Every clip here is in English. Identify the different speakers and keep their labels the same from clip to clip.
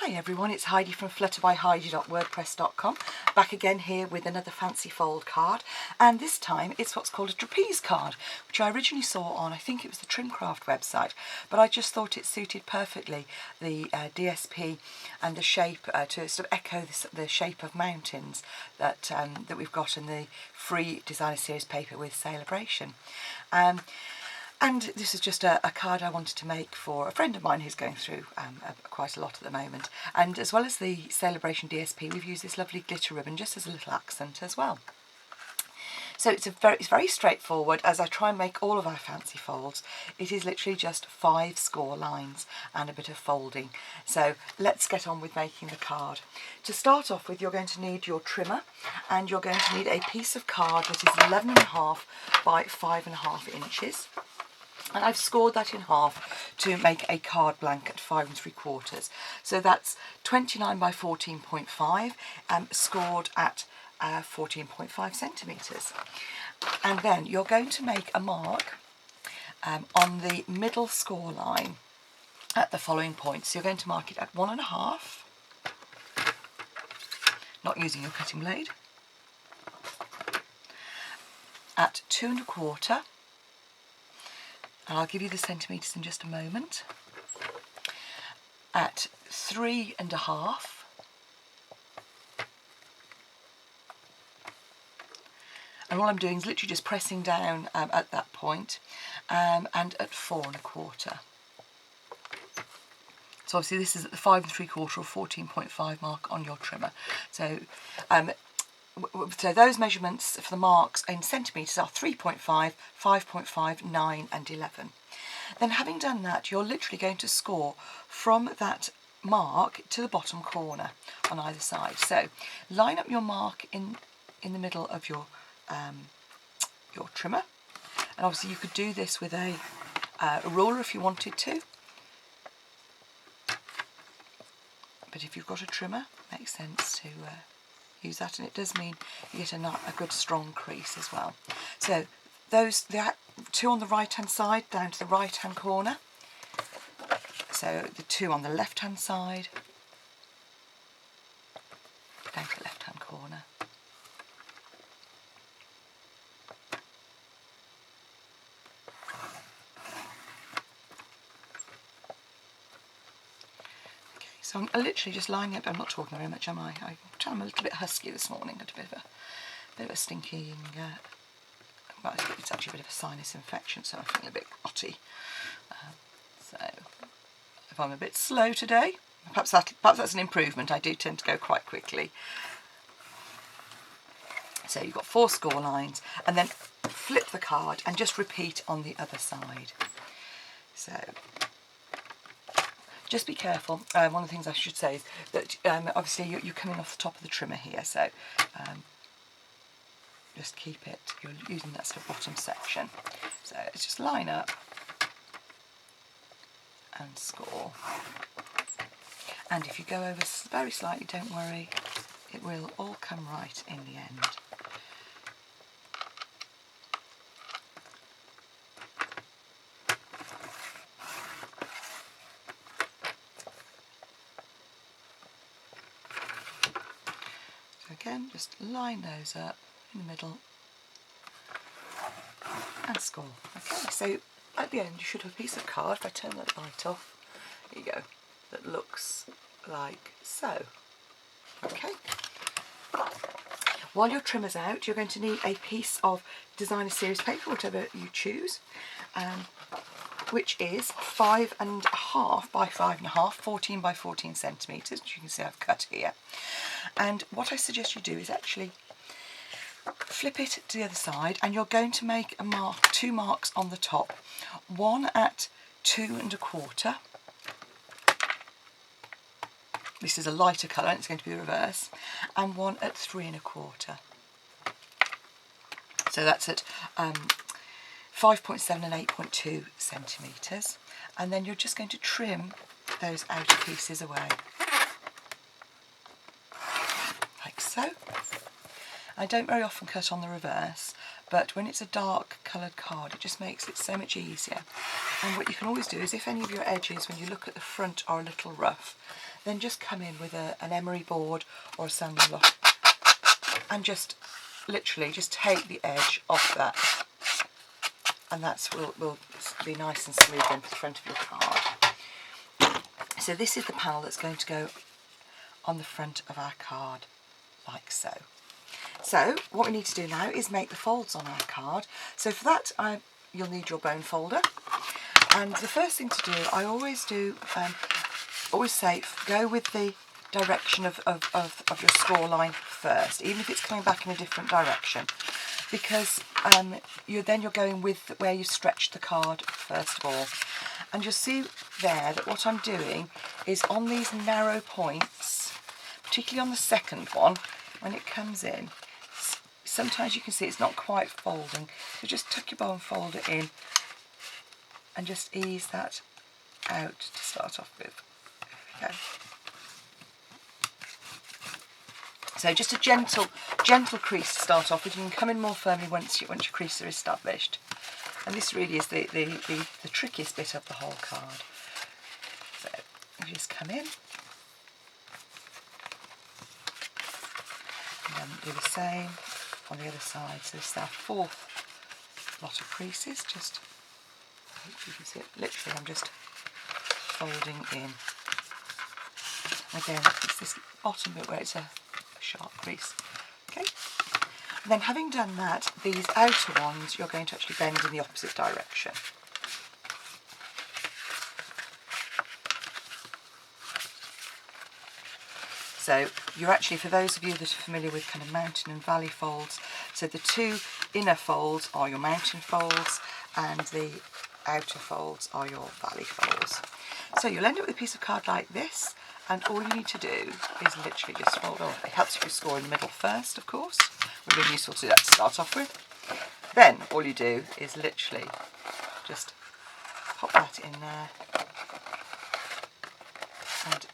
Speaker 1: Hi everyone, it's Heidi from flutterbyheidi.wordpress.com, back again here with another fancy fold card, and this time it's what's called a trapeze card, which I originally saw on, I think it was the Trimcraft website, but I just thought it suited perfectly the DSP and the shape to sort of echo the shape of mountains that we've got in the free designer series paper with Celebration. And this is just a card I wanted to make for a friend of mine who's going through quite a lot at the moment. And as well as the Celebration DSP, we've used this lovely glitter ribbon just as a little accent as well. So it's very straightforward. As I try and make all of our fancy folds, it is literally just 5 score lines and a bit of folding. So let's get on with making the card. To start off with, you're going to need your trimmer, and you're going to need a piece of card that is 11.5 by 5.5 inches. And I've scored that in half to make a card blank at 5 3/4. So that's 29 by 14.5, scored at 14.5 centimetres. And then you're going to make a mark on the middle score line at the following points. So you're going to mark it at 1.5, not using your cutting blade, at 2 1/4, and I'll give you the centimetres in just a moment, at 3 1/2, and all I'm doing is literally just pressing down at that point, and at 4 1/4. So obviously this is at the 5 3/4 or 14.5 mark on your trimmer. So so those measurements for the marks in centimetres are 3.5, 5.5, 9 and 11. Then having done that, you're literally going to score from that mark to the bottom corner on either side. So line up your mark in the middle of your trimmer, and obviously you could do this with a ruler if you wanted to, but if you've got a trimmer, it makes sense to use that, and it does mean you get a good strong crease as well. So the 2 on the right hand side down to the right hand corner, so the 2 on the left hand side down to the left hand corner. So I'm literally just lining up. I'm not talking very much, am I? I'm a little bit husky this morning. Got a bit of a stinking. Well, it's actually a bit of a sinus infection, so I'm feeling a bit grotty. So if I'm a bit slow today, perhaps that's an improvement. I do tend to go quite quickly. So you've got 4 score lines, and then flip the card and just repeat on the other side. So just be careful. One of the things I should say is that obviously you're coming off the top of the trimmer here, so just keep it, you're using that sort of bottom section. So it's just line up and score. And if you go over very slightly, don't worry, it will all come right in the end. Again, just line those up in the middle and score. Okay, so at the end you should have a piece of card. If I turn that light off, here you go, that looks like so. Okay. While your trimmer's out, you're going to need a piece of designer series paper, whatever you choose, which is 5.5 by 5.5, 14 by 14 centimetres, which you can see I've cut here. And what I suggest you do is actually flip it to the other side, and you're going to make a mark, 2 marks on the top, one at 2 1/4. This is a lighter colour, and it's going to be the reverse, and one at 3 1/4. So that's at 5.7 and 8.2 centimetres, and then you're just going to trim those outer pieces away, like so. I don't very often cut on the reverse, but when it's a dark coloured card it just makes it so much easier. And what you can always do is, if any of your edges when you look at the front are a little rough, then just come in with an emery board or a sanding block and just literally just take the edge off that, and that will be nice and smooth then for the front of your card. So this is the panel that's going to go on the front of our card, like so. So what we need to do now is make the folds on our card. So for that you'll need your bone folder, and the first thing to do, I always say go with the direction of your score line first, even if it's coming back in a different direction, because you're going with where you stretched the card first of all. And you'll see there that what I'm doing is on these narrow points, particularly on the second one, when it comes in, sometimes you can see it's not quite folding, so just tuck your bone folder in and just ease that out to start off with. There we go. So just a gentle crease to start off with. You can come in more firmly once your crease are established. And this really is the trickiest bit of the whole card. So you just come in and then do the same on the other side. So this is our fourth lot of creases. Just, I hope you can see it. Literally, I'm just folding in. And again, it's this bottom bit where it's a sharp crease. Okay. And then having done that, these outer ones you're going to actually bend in the opposite direction. So you're actually, for those of you that are familiar with kind of mountain and valley folds, so the two inner folds are your mountain folds and the outer folds are your valley folds. So you'll end up with a piece of card like this, and all you need to do is literally just fold on. It helps if you score in the middle first, of course. We're really useful to do that to start off with. Then all you do is literally just pop that in there and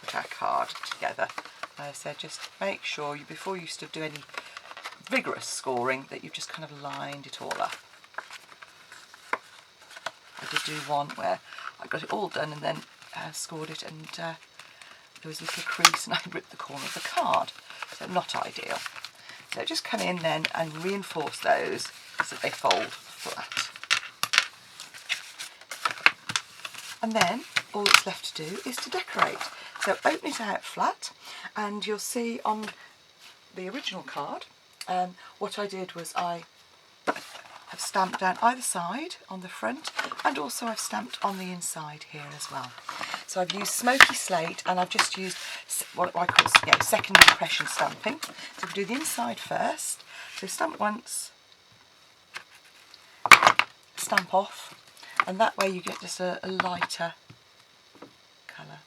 Speaker 1: put our card together. Like I said, just make sure before you do any vigorous scoring that you've just kind of lined it all up. I did do one where I got it all done and then scored it, and there was a little crease and I ripped the corner of the card, so not ideal. So just come in then and reinforce those so that they fold flat. And then all that's left to do is to decorate. So open it out flat, and you'll see on the original card what I did was I have stamped down either side on the front, and also I've stamped on the inside here as well. So I've used smoky slate, and I've just used what I call second impression stamping. So we do the inside first. So stamp once, stamp off, and that way you get just a lighter colour.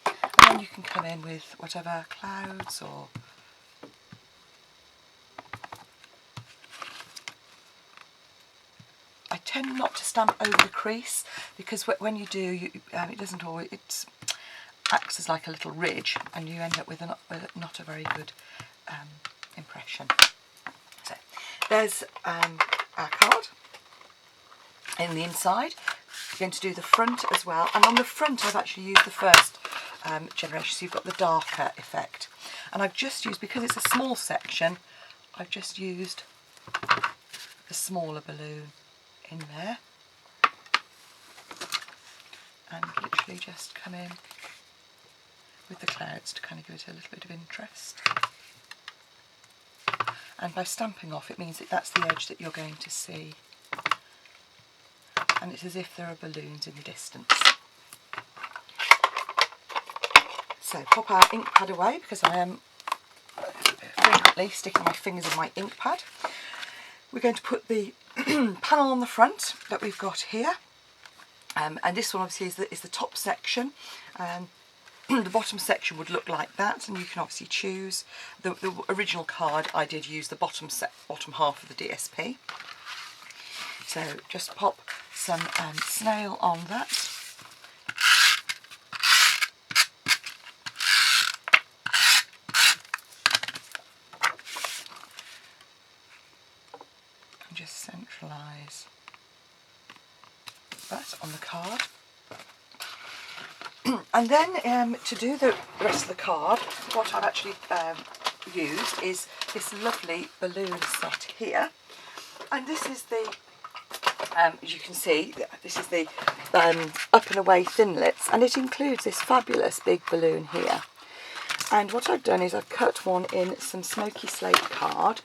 Speaker 1: And then you can come in with whatever clouds or I tend not to stamp over the crease, because when you do, it doesn't always, it acts as like a little ridge, and you end up with not a very good impression. So there's our card in the inside. You're going to do the front as well, and on the front I've actually used the first generation, so you've got the darker effect. And I've just used, because it's a small section, I've just used the smaller balloon in there, and literally just come in with the clouds to kind of give it a little bit of interest. And by stamping off, it means that that's the edge that you're going to see, and it's as if there are balloons in the distance. So pop our ink pad away, because I am frequently sticking my fingers in my ink pad. We're going to put the panel on the front that we've got here, and this one obviously is the top section. The bottom section would look like that, and you can obviously choose. The original card I did use the bottom half of the DSP. So just pop some snail on that. Just centralise that on the card. And then to do the rest of the card, what I've actually used is this lovely balloon set here. And this is the, as you can see, this is the Up and Away Thinlits, and it includes this fabulous big balloon here. And what I've done is I've cut one in some smoky slate card,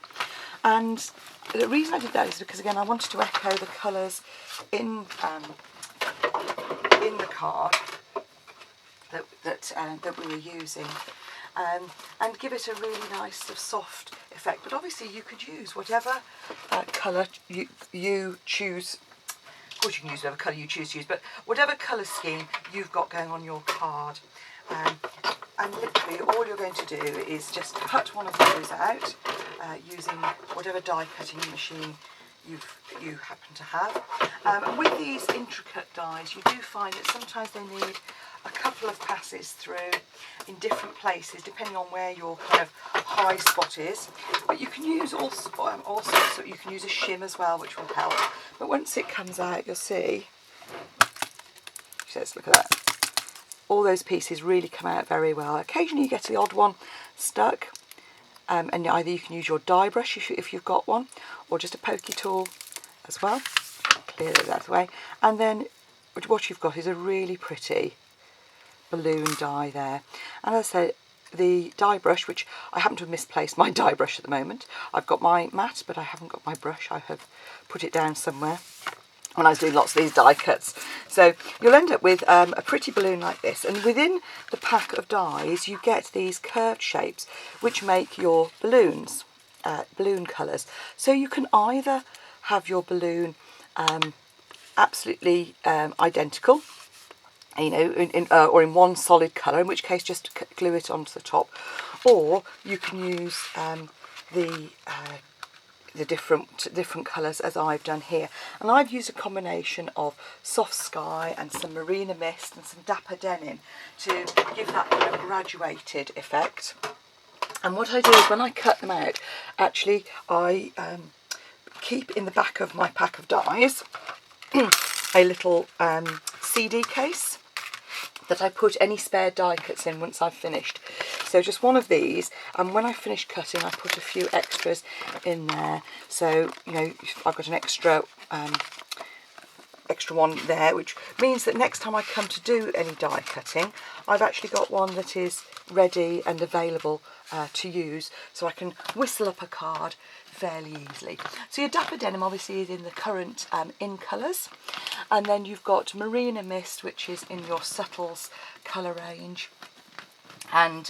Speaker 1: and the reason I did that is because, again, I wanted to echo the colours in the card that we were using, and give it a really nice sort of soft effect. But obviously you could use whatever colour you choose. Of course you can use whatever colour you choose to use, but whatever colour scheme you've got going on your card. And literally all you're going to do is just cut one of those out using whatever die cutting machine you happen to have. And with these intricate dies, you do find that sometimes they need a couple of passes through in different places depending on where your kind of high spot is. But you can use also you can use a shim as well, which will help. But once it comes out, you'll see. Let's look at that. All those pieces really come out very well. Occasionally you get the odd one stuck, and either you can use your die brush if you've got one, or just a pokey tool as well. Clear those out of the way. And then what you've got is a really pretty balloon die there. And as I said, the die brush, which I happen to have misplaced my die brush at the moment. I've got my mat, but I haven't got my brush. I have put it down somewhere when I was doing lots of these die cuts. So you'll end up with a pretty balloon like this, and within the pack of dies you get these curved shapes which make your balloons, balloon colours. So you can either have your balloon absolutely identical, you know, or in one solid colour, in which case just glue it onto the top, or you can use the different colours as I've done here. And I've used a combination of soft sky and some marina mist and some dapper denim to give that kind of graduated effect. And what I do is when I cut them out, actually I keep in the back of my pack of dies a little CD case that I put any spare die cuts in once I've finished. So just one of these, and when I finish cutting I put a few extras in there. So, you know, I've got an extra one there, which means that next time I come to do any die cutting, I've actually got one that is ready and available to use, so I can whistle up a card fairly easily. So your dapper denim obviously is in the current in colours, and then you've got marina mist, which is in your subtles colour range, and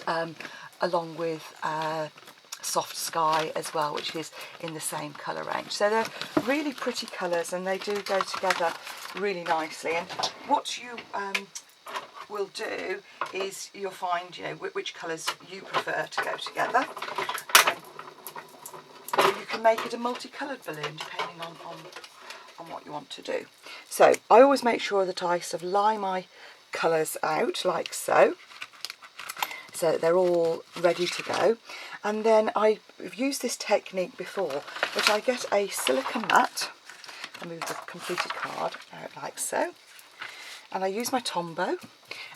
Speaker 1: along with soft sky as well, which is in the same colour range. So they're really pretty colours, and they do go together really nicely. And what you will do is you'll find, you know, which colours you prefer to go together. Or you can make it a multicoloured balloon depending on what you want to do. So I always make sure that I sort of lie my colours out like so, so they're all ready to go. And then I've used this technique before, but I get a silicone mat. I move the completed card out like so, and I use my Tombow,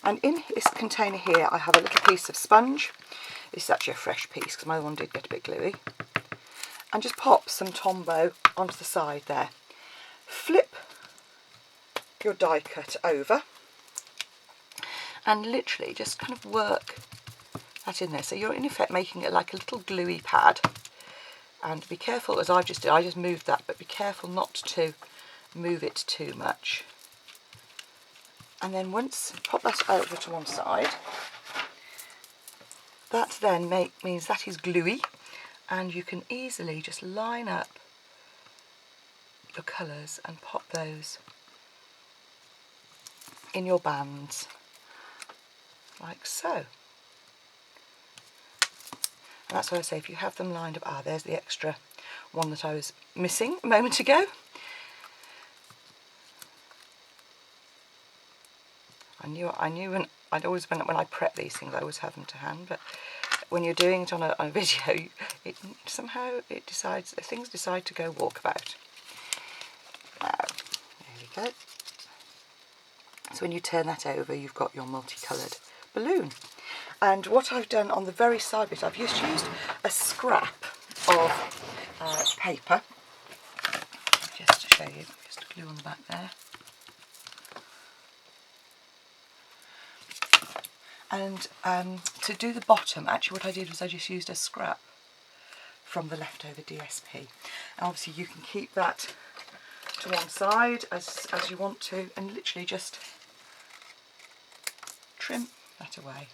Speaker 1: and in this container here I have a little piece of sponge. This is actually a fresh piece because my other one did get a bit gluey, and just pop some Tombow onto the side there. Flip your die cut over and literally just kind of work that in there, so you're in effect making it like a little gluey pad. And be careful, as I just moved that, but be careful not to move it too much. And then once, pop that over to one side. That then means that is gluey, and you can easily just line up your colours and pop those in your bands like so. And that's what I say, if you have them lined up, there's the extra one that I was missing a moment ago. I knew when I prep these things I always have them to hand, but when you're doing it on a video, things decide to go walkabout. Now, there we go. So when you turn that over, you've got your multicoloured balloon. And what I've done on the very side bit, I've just used a scrap of paper, just to show you, just glue on the back there. And to do the bottom, actually what I did was I just used a scrap from the leftover DSP. And obviously you can keep that to one side as you want to, and literally just trim that away.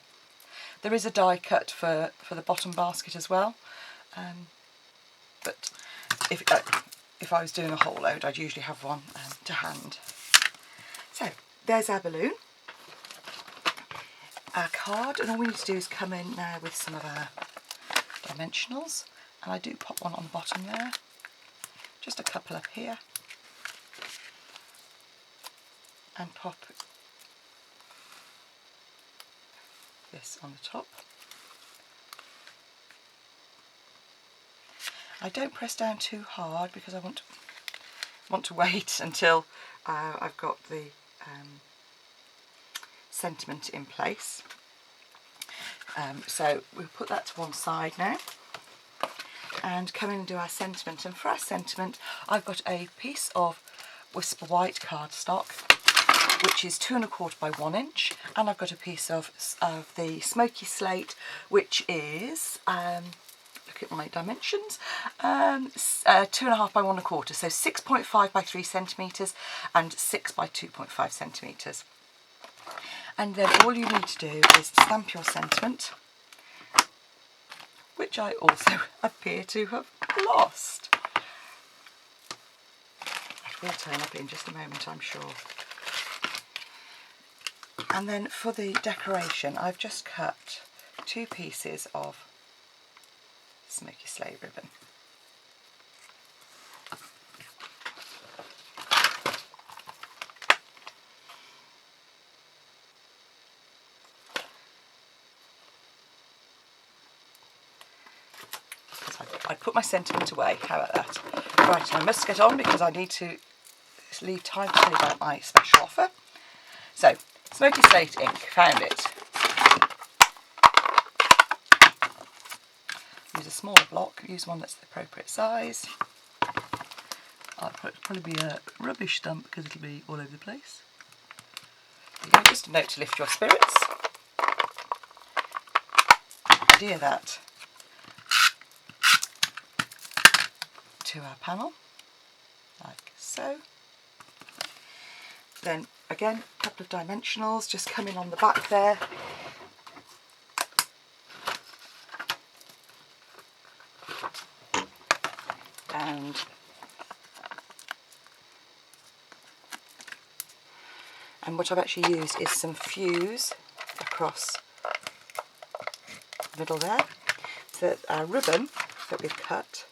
Speaker 1: There is a die cut for the bottom basket as well, but if I was doing a whole load, I'd usually have one to hand. So there's our balloon, our card, and all we need to do is come in now with some of our dimensionals, and I do pop one on the bottom there, just a couple up here, and pop this on the top. I don't press down too hard because I want to wait until I've got the sentiment in place. So we'll put that to one side now and come in and do our sentiment. And for our sentiment, I've got a piece of Whisper White cardstock, which is 2 1/4 by 1 inch, and I've got a piece of the Smoky Slate, which is, look at my dimensions, 2 1/2 by 1 1/4, so 6.5 by 3 centimetres and 6 by 2.5 centimetres. And then all you need to do is stamp your sentiment, which I also appear to have lost. It will turn up in just a moment, I'm sure. And then for the decoration, I've just cut 2 pieces of Smoky Slate ribbon. I put my sentiment away, how about that? Right, I must get on because I need to leave time to tell you about my special offer. So, Smoky Slate ink, found it. Use a smaller block, use one that's the appropriate size. I'll probably be a rubbish stump because it'll be all over the place. There you go, just a note to lift your spirits. Adhere that to our panel, like so. Then again, a couple of dimensionals, just come in on the back there. And what I've actually used is some fuse across the middle there. So that our ribbon that we've cut,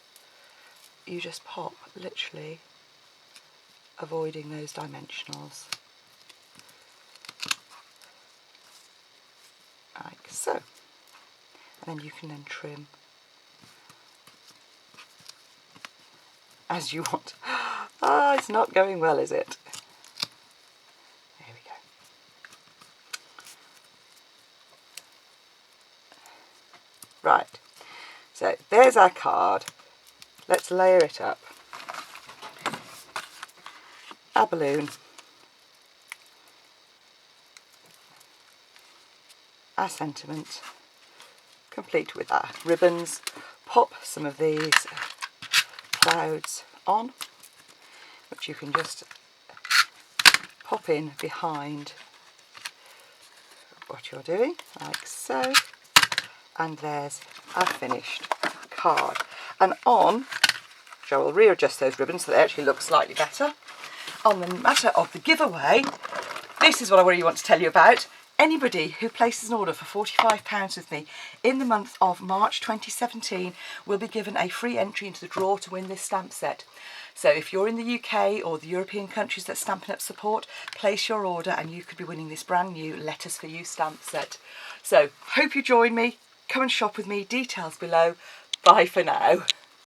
Speaker 1: you just pop, literally avoiding those dimensionals, like so. And then you can then trim as you want. Ah, it's not going well, is it? There we go. Right, so there's our card. Let's layer it up. Our balloon, our sentiment, complete with our ribbons. Pop some of these clouds on, which you can just pop in behind what you're doing, like so. And there's our finished card. And on, which I will readjust those ribbons so they actually look slightly better. On the matter of the giveaway, this is what I really want to tell you about. Anybody who places an order for £45 with me in the month of March 2017 will be given a free entry into the draw to win this stamp set. So if you're in the UK or the European countries that Stampin' Up support, place your order and you could be winning this brand new Letters for You stamp set. So hope you join me. Come and shop with me. Details below. Bye for now.